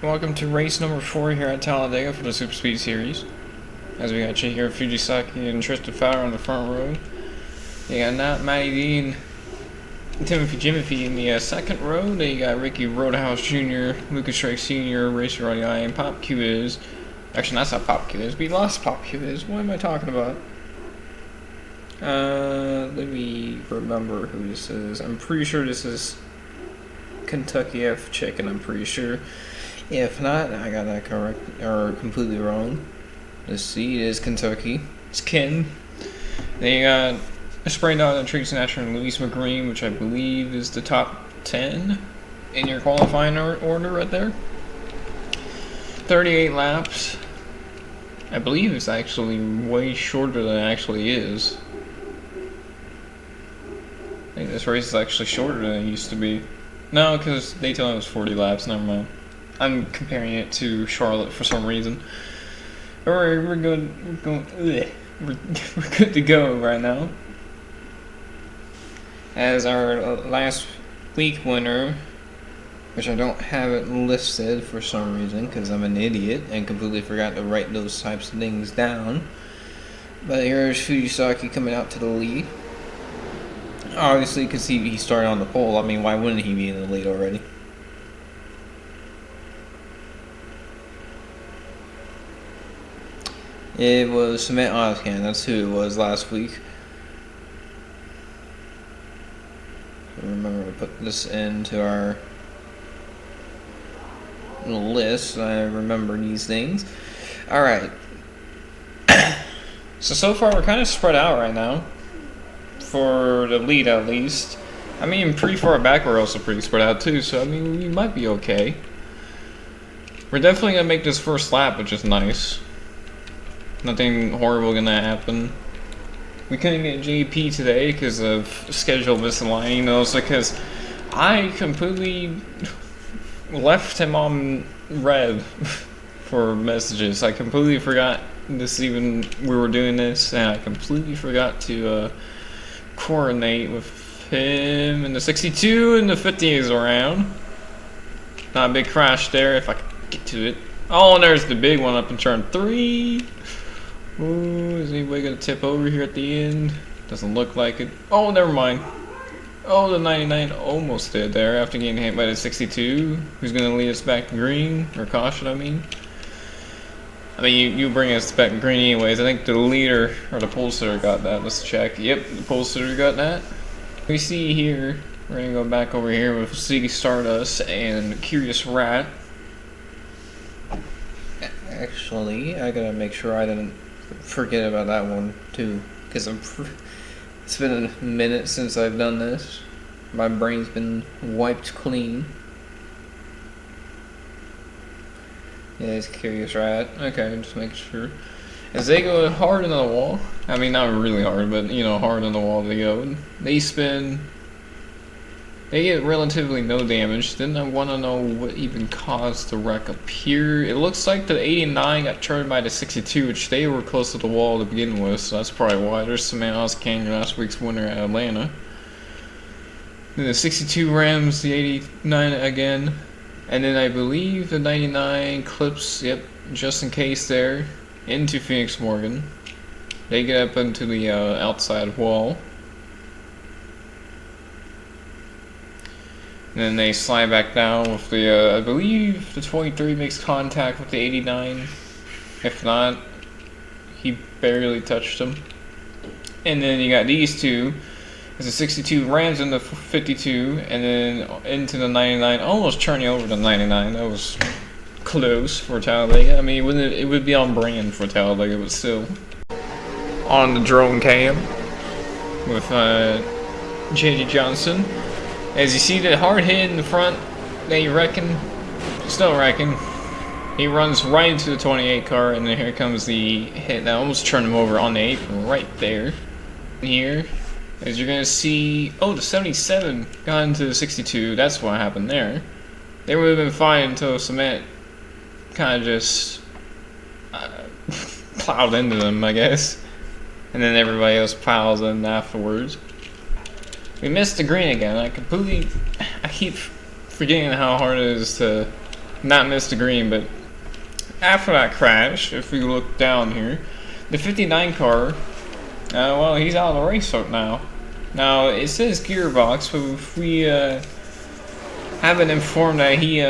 Welcome to race number 4 here at Talladega for the Superspeed series. As we got you here, Fujisaki and Tristan Fowler on the front row. You got Nat, Matty D, and Jimothy in the second row. Then you got Ricky Roadhouse Jr., Lucas Shrake Sr., Racer Roddy I, and Pop Q is. Actually, that's not Pop Q is. We lost Pop Q is. What am I talking about? Let me remember who this is. I'm pretty sure this is Kentucky F Chicken. I'm pretty sure. If not, I got that correct or completely wrong. Let's see, it is Kentucky. It's Ken. Then you got a spray dog that treats Nasher and Luis McGreen, which I believe is the top 10 in your qualifying order right there. 38 laps. I believe it's actually way shorter than it actually is. I think this race is actually shorter than it used to be. No, because Daytona was 40 laps, never mind. I'm comparing it to Charlotte for some reason. Alright, we're good to go right now. As our last week winner, which I don't have it listed for some reason because I'm an idiot and completely forgot to write those types of things down. But here's Fujisaki coming out to the lead. Obviously, because he started on the pole. I mean, why wouldn't he be in the lead already? It was Cement Oscan, that's who it was last week. Remember to put this into our little list. I remember these things. Alright. So far we're kind of spread out right now. For the lead at least. I mean, pretty far back we're also pretty spread out too, so I mean, we might be okay. We're definitely going to make this first lap, which is nice. Nothing horrible gonna happen. We couldn't get JP today because of schedule misalignment, also because I completely left him on red for messages. I completely forgot this we were doing this, and I completely forgot to coordinate with him in the 62 and the 50 is around. Not a big crash there if I could get to it. Oh, and there's the big one up in turn 3. Ooh, is anybody gonna tip over here at the end? Doesn't look like it. Oh, never mind. Oh, the 99 almost did there after getting hit by the 62. Who's gonna lead us back to green? Or caution, I mean. You bring us back to green anyways. I think the leader, or the pole sitter got that. Let's check. Yep, the pole sitter got that. We see here, we're gonna go back over here with Ziggy Stardust and Curious Rat. Actually, I gotta make sure I didn't forget about that one too, because it's been a minute since I've done this. My brain's been wiped clean. Yeah, it's Curious Rat. Okay, just make sure. As they go hard into the wall, I mean not really hard, but you know, hard on the wall they go. They spin. They get relatively no damage. Then I want to know what even caused the wreck up here. It looks like the 89 got turned by the 62, which they were close to the wall to begin with, so that's probably why. There's Cement Oscan, last week's winner at Atlanta. Then the 62 rams the 89 again. And then I believe the 99 clips, yep, just in case there, into Phoenix Morgan. They get up into the outside wall. And then they slide back down with the, I believe the 23 makes contact with the 89. If not, he barely touched him. And then you got these two. There's a 62 rams in the 52, and then into the 99, almost turning over the 99. That was close for Talladega. I mean, it would be on brand for Talladega, but still. On the drone cam with J.D. Johnson. As you see the hard hit in the front, they reckon, still reckon, he runs right into the 28 car, and then here comes the hit that almost turned him over on the apron right there. Here, as you're going to see, oh, the 77 got into the 62, that's what happened there. They would have been fine until Cement kind of just plowed into them, I guess. And then everybody else piles in afterwards. We missed the green again. I keep forgetting how hard it is to not miss the green, but after that crash, if we look down here, the 59 car, well, he's out of the race now. Now, it says gearbox, but if we haven't informed that he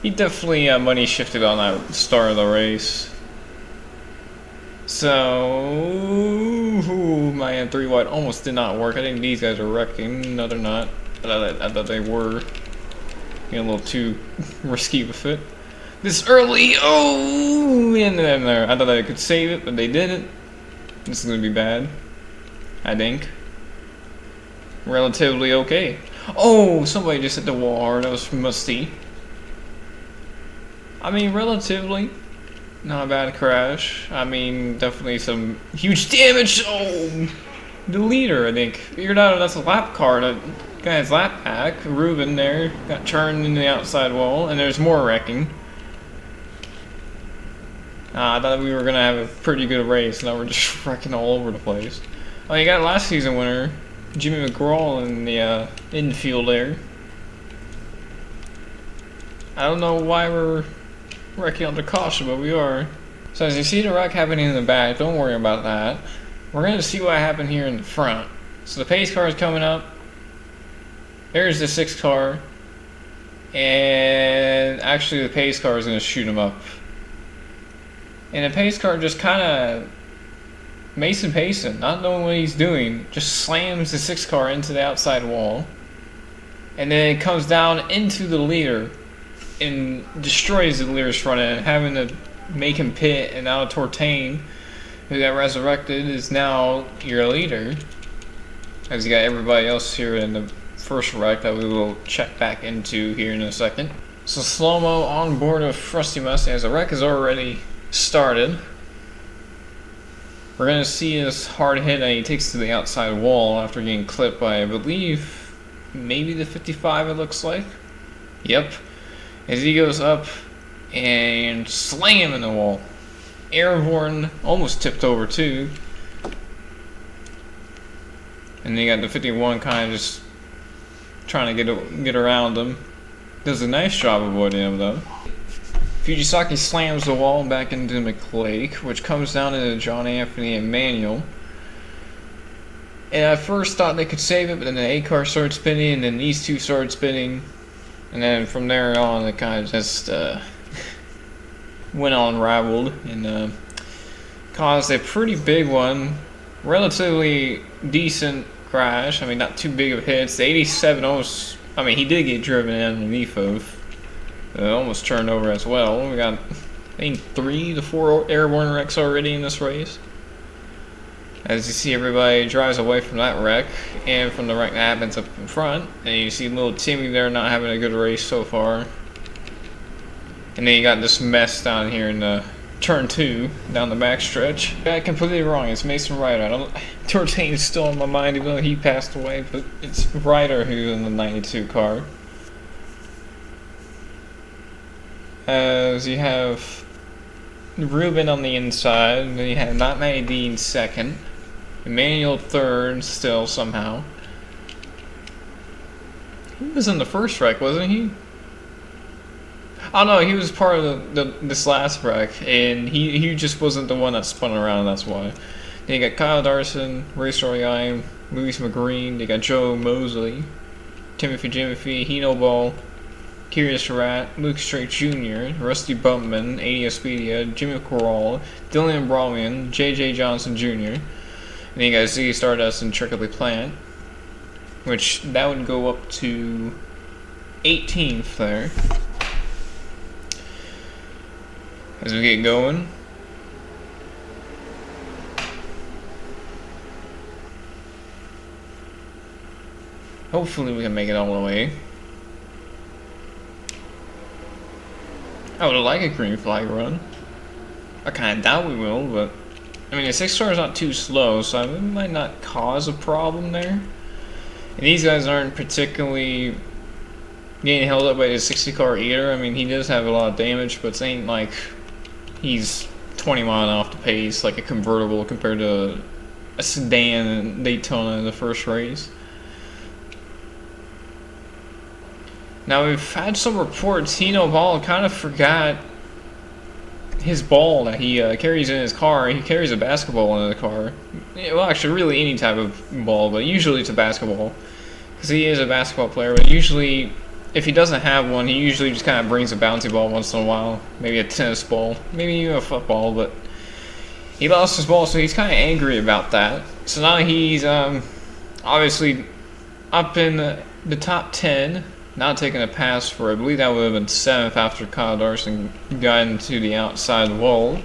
he definitely money shifted on that start of the race. So, my N3 wide almost did not work. I think these guys are wrecking. No, they're not. I thought they were. Getting a little too risky with it. This early, and then there. I thought I could save it, but they didn't. This is gonna be bad. I think. Relatively okay. Oh, somebody just hit the wall hard. That was musty. I mean, relatively not a bad crash. I mean, definitely some huge damage. Oh, the leader, I think. Figured out that's a lap car. That guy's lap pack. Ruben there got turned into the outside wall, and there's more wrecking. I thought we were gonna have a pretty good race. Now we're just wrecking all over the place. Oh, you got last season winner Jimmy McGraw in the infield there. I don't know why we're wrecking under caution, but we are. So as you see the wreck happening in the back, don't worry about that. We're going to see what happened here in the front. So the pace car is coming up. There's the 6 car. And actually the pace car is going to shoot him up. And the pace car just kind of pacing, not knowing what he's doing, just slams the 6 car into the outside wall. And then it comes down into the leader and destroys the leader's front end, having to make him pit. And now Tortain, who got resurrected, is now your leader, as you got everybody else here in the first wreck that we will check back into here in a second. So slow-mo on board of Frosty Mustang as the wreck is already started. We're going to see his hard hit and he takes to the outside wall after getting clipped by, I believe, maybe the 55 it looks like. Yep. As he goes up and slam in the wall. Airborne, almost tipped over too. And then you got the 51 kind of just trying to get around him. Does a nice job avoiding him though. Fujisaki slams the wall back into McLake, which comes down into John Anthony and Manuel. And I first thought they could save it, but then the A car started spinning, and then these two started spinning. And then from there on, it kind of just went unraveled and caused a pretty big one. Relatively decent crash. I mean, not too big of hits. The 87 almost, I mean, he did get driven underneath of. Almost turned over as well. We got, I think, 3 to 4 airborne wrecks already in this race. As you see, everybody drives away from that wreck and from the wreck that happens up in front. And you see little Timmy there not having a good race so far. And then you got this mess down here in the turn 2 down the back stretch. I got completely wrong. It's Mason Ryder. Tortain is still on my mind, even though he passed away. But it's Ryder who's in the 92 car. As you have Ruben on the inside, and then you have Not Matty Dean second, Emmanuel third still somehow. He was in the first wreck, wasn't he? Oh no, he was part of this last wreck, and he just wasn't the one that spun around, that's why. Then you got Kyle Darson, Ray Storyine, Luis McGreen, you got Joe Mosley, Timothy Hino Ball, Curious Rat, Luke Strait Jr., Rusty Bumpman, Adiopedia, Jimmy Corral, Dylan Brauman, J.J. Johnson Jr., and then you got Ziggy Stardust and Trickley Plant, which that would go up to 18th there. As we get going. Hopefully we can make it all the way. I would like a green flag run. I kind of doubt we will, but I mean the 6 car is not too slow, so it might not cause a problem there. And these guys aren't particularly getting held up by the 60 car either. I mean, he does have a lot of damage, but it ain't like he's 20 miles off the pace like a convertible compared to a sedan in Daytona in the first race. Now we've had some reports Hino Ball kind of forgot his ball that he carries in his car. He carries a basketball in the car. Well, actually, really any type of ball, but usually it's a basketball. Because he is a basketball player, but usually, if he doesn't have one, he usually just kind of brings a bouncy ball once in a while. Maybe a tennis ball, maybe even a football, but he lost his ball, so he's kind of angry about that. So now he's obviously up in the top 10, now taking a pass for, I believe that would have been 7th after Kyle Darson got into the outside wall.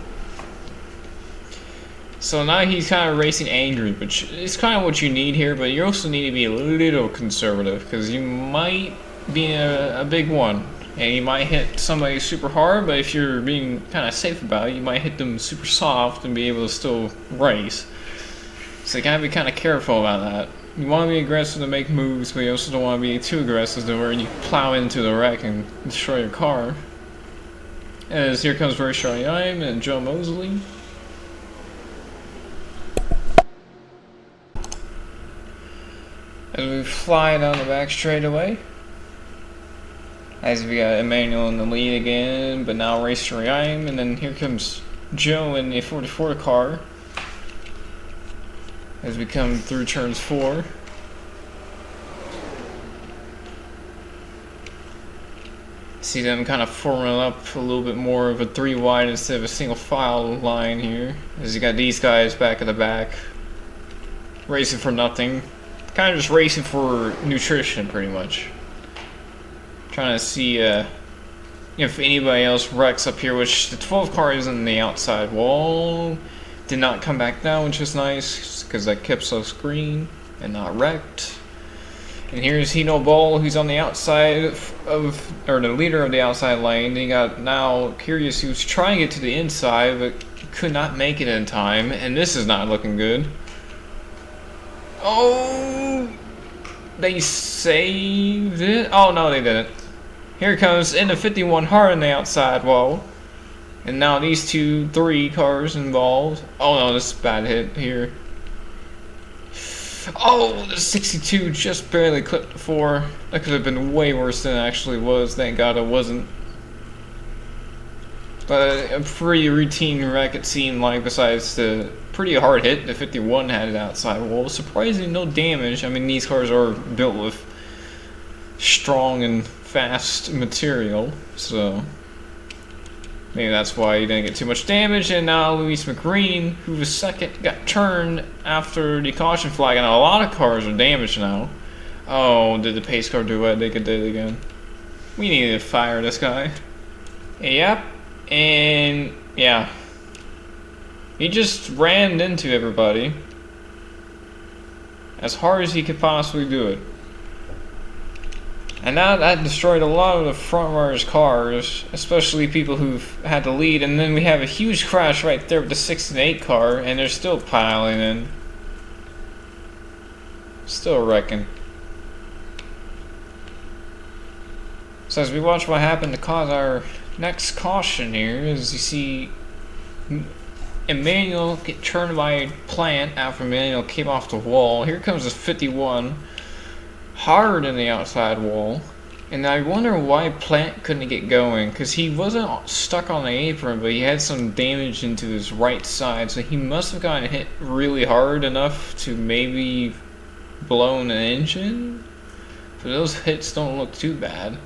So now he's kind of racing angry, which is kind of what you need here, but you also need to be a little conservative, because you might be a big one, and you might hit somebody super hard, but if you're being kind of safe about it, you might hit them super soft and be able to still race. So you gotta be kind of careful about that. You want to be aggressive to make moves, but you also don't want to be too aggressive to where you plow into the wreck and destroy your car. As here comes Ray Charlie and Joe Mosley. As we fly down the back straightaway. As we got Emmanuel in the lead again, but now Ray Charlie, and then here comes Joe in the 44 car. As we come through turns 4. See them kind of forming up a little bit more of a 3 wide instead of a single file line here. As you got these guys back at the back, racing for nothing. Kind of just racing for nutrition, pretty much. Trying to see if anybody else wrecks up here, which the 12 car is in the outside wall. Did not come back down, which is nice, because that kept us green and not wrecked. And here's Hino Ball, who's on the outside or the leader of the outside lane. Then you got now Curious, who's trying to get to the inside, but could not make it in time. And this is not looking good. Oh, they saved it. Oh no, they didn't. Here comes in the 51 hard on the outside wall. And now these 3 cars involved. Oh no, this is a bad hit here. Oh, the 62 just barely clipped the 4. That could have been way worse than it actually was. Thank God it wasn't. But a pretty routine wreck it seemed like, besides the pretty hard hit the 51 had it outside wall. Surprisingly no damage. I mean, these cars are built with strong and fast material, so maybe that's why he didn't get too much damage. And now Luis McGreen, who was second, got turned after the caution flag, and a lot of cars are damaged now. Oh, did the pace car do what they did again? We need to fire this guy. Yep, and yeah. He just ran into everybody as hard as he could possibly do it. And now that destroyed a lot of the front runners' cars, especially people who've had the lead. And then we have a huge crash right there with the 6 and 8 car, and they're still piling in. Still wrecking. So as we watch what happened to cause our next caution here, as you see Emmanuel get turned by Plant after Emmanuel came off the wall. Here comes the 51. Hard in the outside wall, and I wonder why Plant couldn't get going, because he wasn't stuck on the apron, but he had some damage into his right side, so he must have gotten hit really hard enough to maybe blow an engine. But those hits don't look too bad.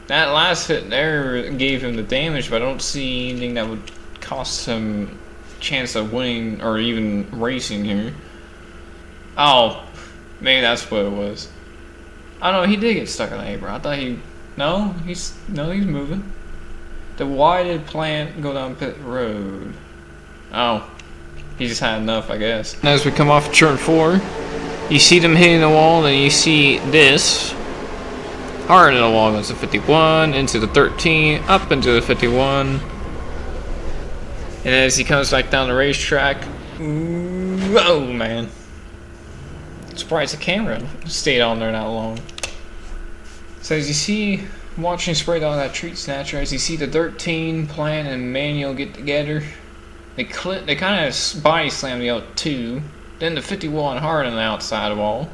That last hit there gave him the damage, but I don't see anything that would cost him a chance of winning or even racing here. Oh, maybe that's what it was. I don't know, he did get stuck on the apron. I thought he's moving. Then why did Plant go down pit road? Oh, he just had enough, I guess. As we come off turn 4, you see them hitting the wall, and you see this. Hard in the wall against the 51, into the 13, up into the 51. And as he comes back down the racetrack, oh man. Surprised the camera stayed on there that long. So as you see, watching Spray on that treat snatcher, as you see the 13 Plant and Manuel get together, they kind of body slam the 02, then the 51 hard on the outside wall.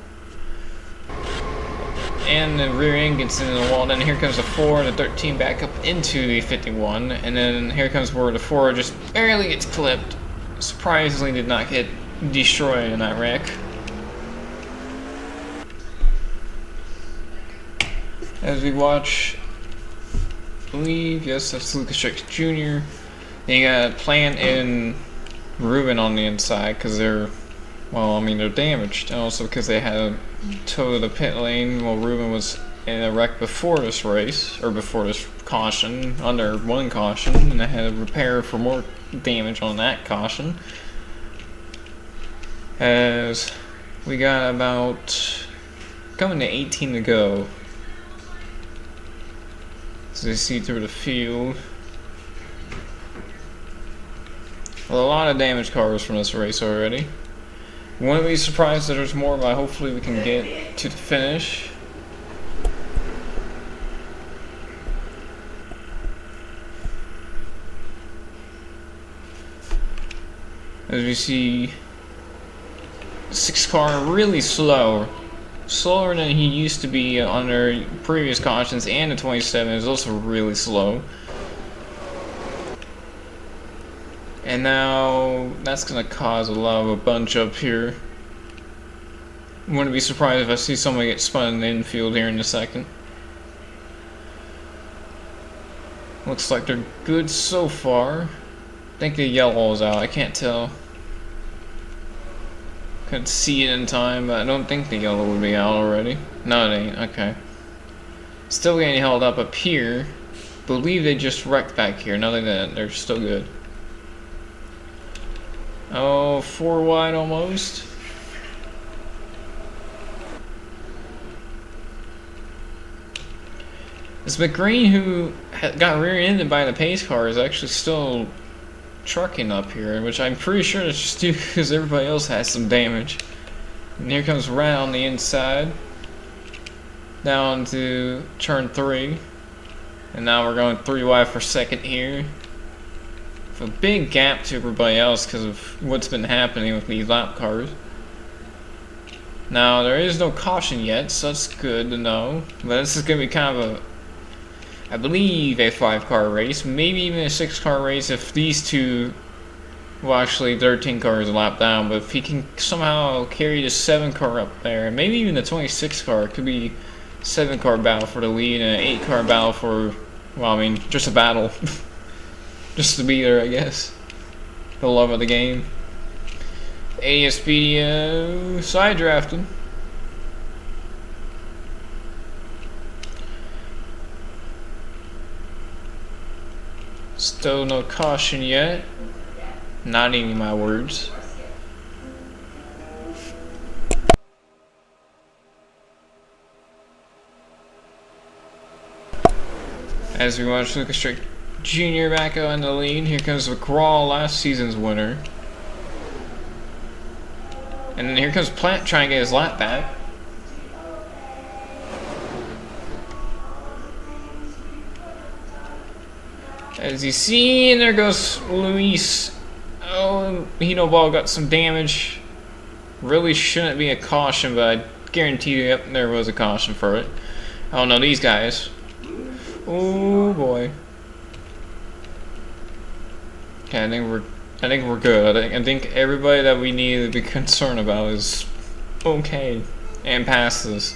and the rear end gets into the wall. Then here comes the 4 and the 13 back up into the 51, and then here comes where the 4 just barely gets clipped. Surprisingly did not get destroyed in that wreck. As we watch, I believe, yes, that's Lucas Strix Jr. Then you got Plant and Ruben on the inside because they're, well, I mean, they're damaged, and also because they had to tow the pit lane while Ruben was in a wreck before this race, or before this caution, under one caution, and they had to repair for more damage on that caution. As we got about coming to 18 to go. As you see through the field. Well, a lot of damaged cars from this race already. Wouldn't be surprised that there's more, but hopefully we can get to the finish. As we see, 6 car really slow. Slower than he used to be under previous cautions, and the 27 is also really slow. And now that's gonna cause a lot of a bunch up here. Wouldn't be surprised if I see someone get spun in the infield here in a second. Looks like they're good so far. I think the yellow is out, I can't tell. Couldn't see it in time, but I don't think the yellow would be out already. No, it ain't, okay. Still getting held up here. Believe they just wrecked back here, no they didn't, they're still good. Oh, 4 wide almost. This McGreen, who got rear-ended by the pace car, is actually still trucking up here, which I'm pretty sure it's just due because everybody else has some damage. And here comes Rat on the inside, down to turn 3, and now we're going 3 wide for second here. A big gap to everybody else because of what's been happening with these lap cars. Now there is no caution yet, so that's good to know. But this is going to be kind of a, I believe, a 5-car race, maybe even a 6-car race if these two, well actually 13 cars lap down, but if he can somehow carry the 7-car up there, and maybe even the 26 car, it could be 7-car battle for the lead and an 8-car battle for, well I mean, just a battle. Just to be there, I guess. The love of the game. ASPDO side drafting. Still no caution yet. Not eating my words. As we watch Lucas Strix Junior back out in the lead. Here comes McGraw, last season's winner. And then here comes Plant trying to get his lap back. As you see, and there goes Luis. Oh, Hino Ball got some damage. Really shouldn't be a caution, but I guarantee you, yep, there was a caution for it. Oh no, these guys. Oh boy. Okay, I think we're good. I think everybody that we need to be concerned about is okay and passes.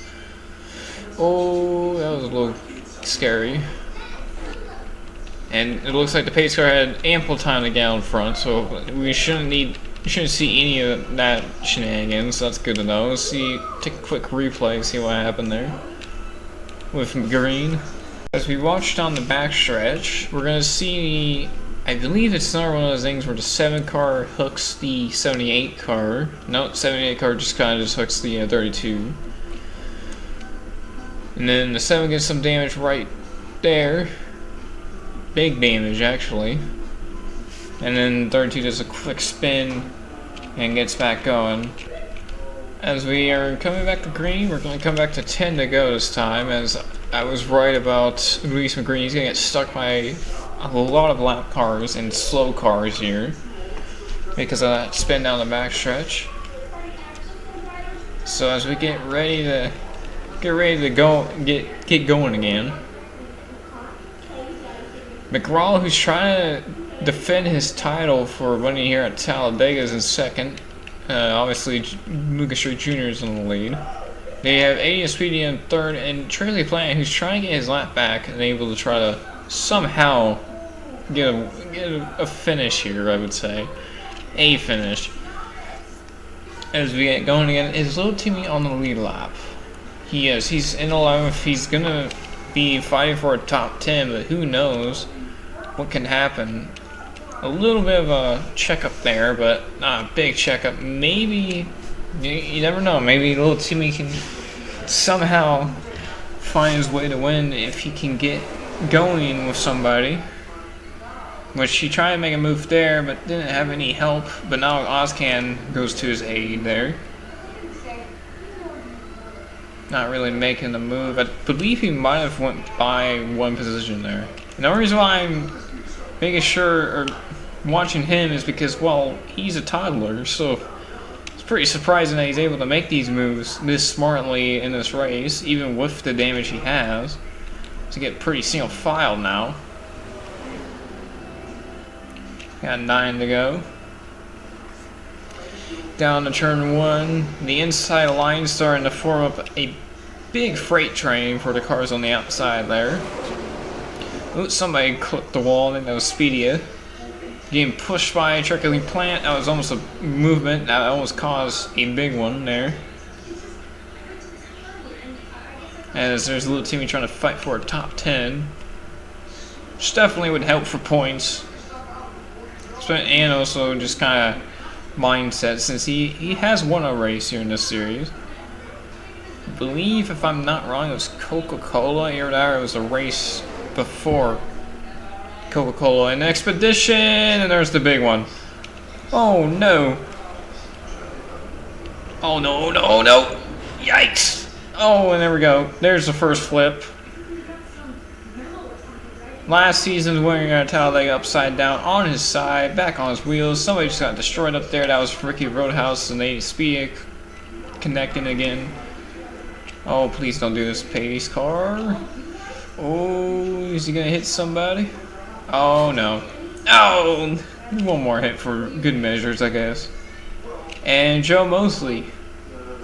Oh, that was a little scary. And it looks like the pace car had ample time to get out in front, so we shouldn't see any of that shenanigans. So that's good to know. Let's see, take a quick replay, see what happened there with Green. As we watched on the backstretch, we're gonna see, I believe it's another one of those things where the 7-car hooks the 78 car. No, 78 car just kind of just hooks the 32. And then the 7 gets some damage right there. Big damage, actually. And then 32 does a quick spin and gets back going. As we are coming back to green, we're going to come back to 10 to go this time, as I was right about Luis McGreen. He's going to get stuck by a lot of lap cars and slow cars here because of that spin down the backstretch. So as we get ready to get ready to go, get going again. McGraw, who's trying to defend his title for winning here at Talladega, is in second. Obviously, Lucas Street Jr. is in the lead. They have 80 and Speedy in third, and Tracy Plant, who's trying to get his lap back and able to try to somehow get a finish here, I would say. A finish. As we get going again, is little Timmy on the lead lap? He is. He's in 11th. He's going to be fighting for a top 10, but who knows what can happen. A little bit of a checkup there, but not a big checkup. Maybe, you never know, maybe little Timmy can somehow find his way to win if he can get going with somebody. Which he tried to make a move there, but didn't have any help. But now Ozcan goes to his aid there. Not really making the move. I believe he might have went by one position there. And the only reason why I'm making sure or watching him is because, well, he's a toddler, so it's pretty surprising that he's able to make these moves this smartly in this race, even with the damage he has. To get pretty single file now. Got 9 to go. Down to turn 1. The inside line starting to form up a big freight train for the cars on the outside there. Ooh, somebody clipped the wall. I think that was Speedia. Getting pushed by a Tracy Plant. That was almost a movement. That almost caused a big one there. As there's little Timmy trying to fight for a top 10. Which definitely would help for points. And also just kind of mindset, since he has won a race here in this series. I believe, if I'm not wrong, it was Coca-Cola here. There it was a race before Coca-Cola and Expedition, and there's the big one. Oh no! Oh no! No! No! Yikes! Oh, and there we go. There's the first flip. Last season's winner at Talladega upside down on his side, back on his wheels. Somebody just got destroyed up there. That was Ricky Roadhouse and they Speedy connecting again. Oh, please don't do this, Patey's car. Oh, is he gonna hit somebody? Oh no. Oh, one more hit for good measures, I guess. And Joe Mosley,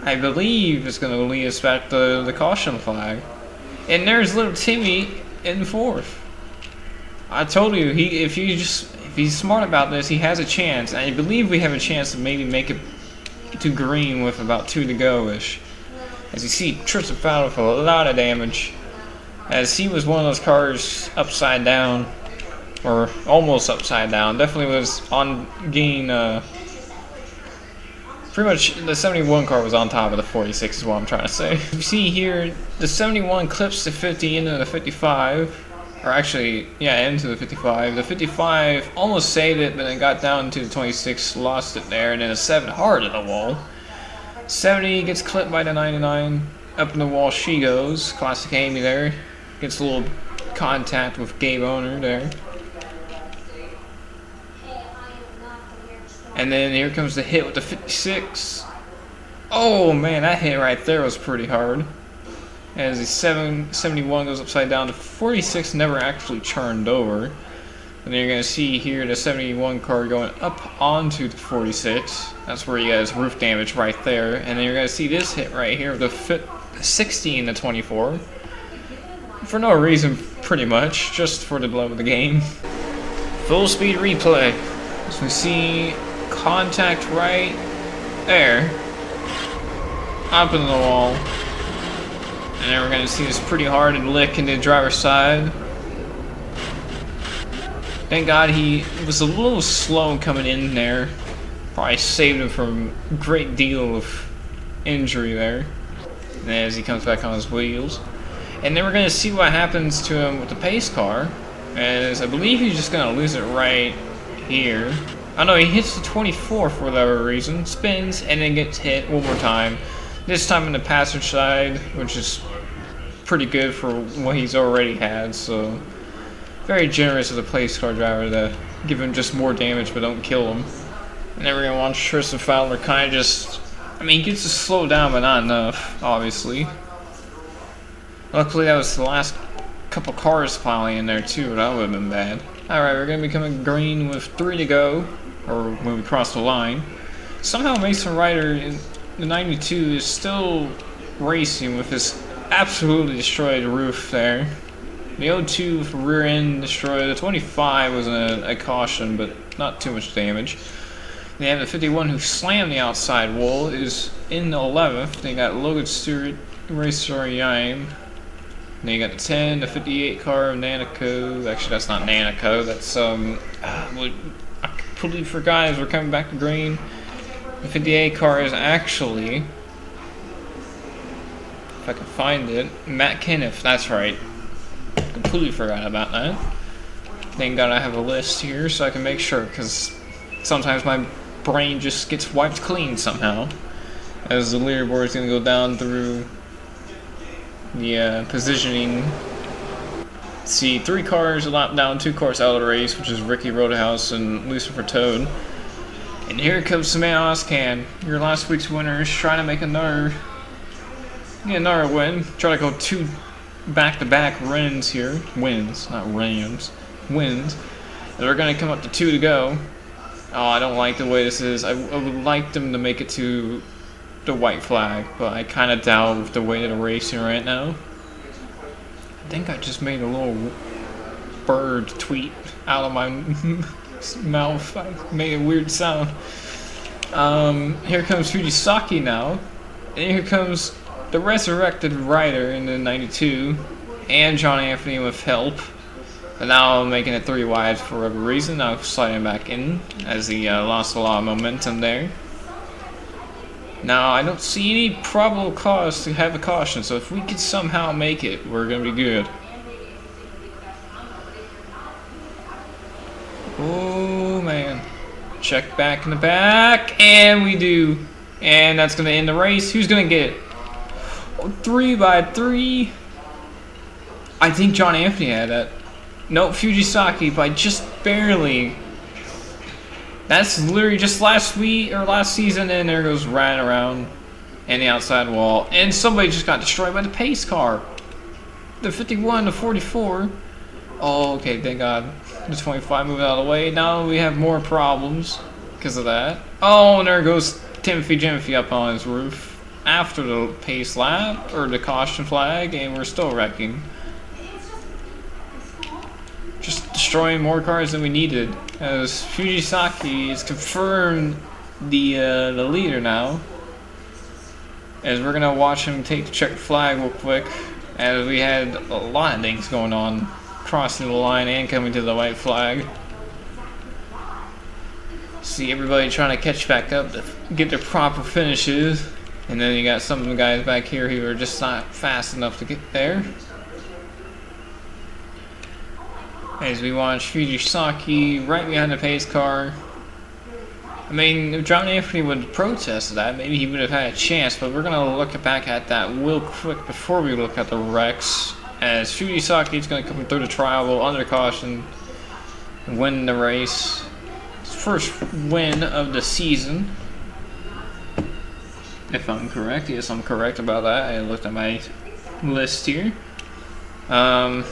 I believe, is gonna lead us back to the caution flag. And there's little Timmy in fourth. I told you, if he's smart about this, he has a chance. I believe we have a chance to maybe make it to green with about 2 to go-ish. As you see, trips and foul with a lot of damage. As he was one of those cars upside down, or almost upside down. Definitely was on gain. Pretty much the 71 car was on top of the 46 is what I'm trying to say. You see here, the 71 clips the 50 into the 55. Or actually, yeah, into the 55. The 55 almost saved it, but then got down to the 26, lost it there, and then a 7 hard at the wall. 70 gets clipped by the 99. Up in the wall she goes. Classic Amy there. Gets a little contact with Gabe Owner there. And then here comes the hit with the 56. Oh man, that hit right there was pretty hard. As the 71 goes upside down, the 46 never actually turned over. And then you're going to see here the 71 car going up onto the 46. That's where you got his roof damage right there. And then you're going to see this hit right here, the 60 and the 24. For no reason, pretty much, just for the love of the game. Full speed replay. As we see contact right there. Up in the wall. And then we're going to see this pretty hard and lick into the driver's side. Thank God he was a little slow coming in there. Probably saved him from a great deal of injury there. And as he comes back on his wheels. And then we're going to see what happens to him with the pace car. As I believe he's just going to lose it right here. Oh no, he hits the 24 for whatever reason. Spins and then gets hit one more time. This time in the passenger side, which is pretty good for what he's already had, so very generous of the pace car driver to give him just more damage but don't kill him. And then we're going to watch Tristan Fowler kind of just, I mean, he gets to slow down but not enough, obviously. Luckily that was the last couple cars piling in there too, that would have been bad. Alright, we're going to be coming green with 3 to go, or when we cross the line. Somehow Mason Ryder in the 92 is still racing with his absolutely destroyed roof there. The 02 with rear end destroyed. The 25 was a caution, but not too much damage. They have the 51 who slammed the outside wall is in the 11th. They got Logan Stewart, Racer Yime. Then you got the 10, the 58 car of Nanico. Actually, that's not Nanico. That's I completely forgot as we're coming back to green. The 58 car is actually, if I can find it, Matt Kenneth. That's right. Completely forgot about that. Thank God I have a list here so I can make sure, because sometimes my brain just gets wiped clean somehow. As the leaderboard is going to go down through the positioning. See, 3 cars a lap down, 2 cars out of the race, which is Ricky Rodehouse and Lucifer Toad. And here comes Samantha Oscan, your last week's winner, is trying to make another win. Try to go 2 back-to-back wins here. Wins, not Rams. Wins. And we're going to come up to 2 to go. Oh, I don't like the way this is. I would like them to make it to the white flag, but I kind of doubt with the way that they're racing right now. I think I just made a little bird tweet out of my mouth. I made a weird sound. Here comes Fujisaki now. And here comes the resurrected rider in the 92. And John Anthony with help. And now I'm making it 3 wide for whatever reason. Now sliding back in as he lost a lot of momentum there. Now I don't see any probable cause to have a caution, so if we could somehow make it, we're gonna be good. Oh man. Check back in the back, and we do. And that's gonna end the race. Who's gonna get it? Oh, 3 by 3. I think John Anthony had that. Nope, Fujisaki by just barely. That's literally just last week or last season, and there goes right around and the outside wall. And somebody just got destroyed by the pace car. The 51 to 44. Oh, okay, thank God. The 25 moved out of the way. Now we have more problems because of that. Oh, and there goes Timothy Jimothy up on his roof after the pace lap or the caution flag, and we're still wrecking. Just destroying more cars than we needed. As Fujisaki is confirmed the leader now. As we're gonna watch him take the check flag real quick. As we had a lot of things going on, crossing the line and coming to the white flag. See everybody trying to catch back up to get their proper finishes. And then you got some of the guys back here who are just not fast enough to get there. As we watch Fujisaki right behind the pace car. I mean, if John Anthony would have protested that, maybe he would have had a chance, but we're going to look back at that real quick before we look at the wrecks. As Fujisaki is going to come through the trial under caution and win the race. His first win of the season. If I'm correct. Yes, I'm correct about that. I looked at my list here. A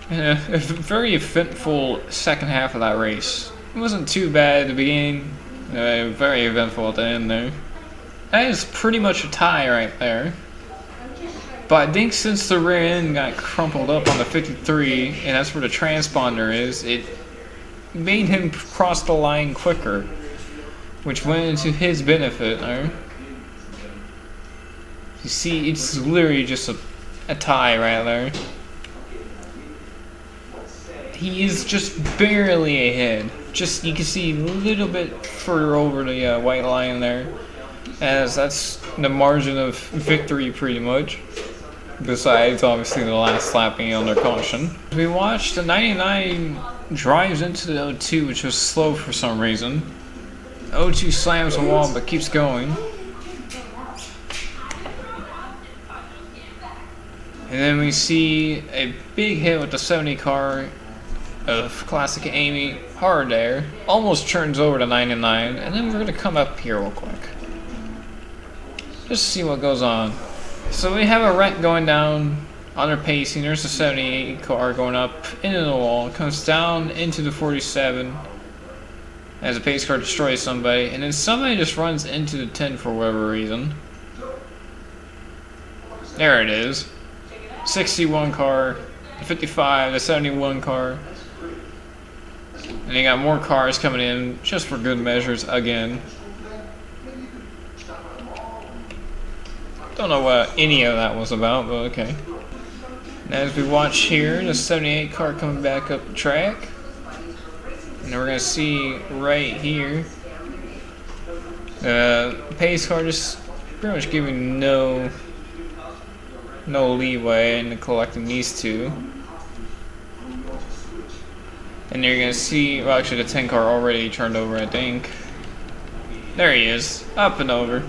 very eventful second half of that race. It wasn't too bad at the beginning, very eventful at the end there. That is pretty much a tie right there. But I think since the rear end got crumpled up on the 53, and that's where the transponder is, it made him cross the line quicker, which went into his benefit there. You see, it's literally just a tie right there. He is just barely ahead. Just, you can see a little bit further over the white line there. As that's the margin of victory pretty much. Besides, obviously, the last lap being under caution. We watched the 99 drives into the 02, which was slow for some reason. 02 slams the wall but keeps going. And then we see a big hit with the 70 car of Classic Amy hard there. Almost turns over to 99. And then we're going to come up here real quick. Just see what goes on. So we have a wreck going down on our pacing. There's a 78 car going up into the wall, comes down into the 47 as a pace car destroys somebody, and then somebody just runs into the 10 for whatever reason. There it is. 61 car, the 55, the 71 car. And you got more cars coming in just for good measures again. Don't know what any of that was about, but okay. And as we watch here, the 78 car coming back up the track. And we're going to see right here, the pace car just pretty much giving no leeway in collecting these two. And you're going to see, well actually the 10 car already turned over, I think. There he is, up and over.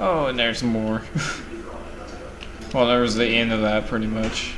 Oh, and there's more. Well, there was the end of that pretty much.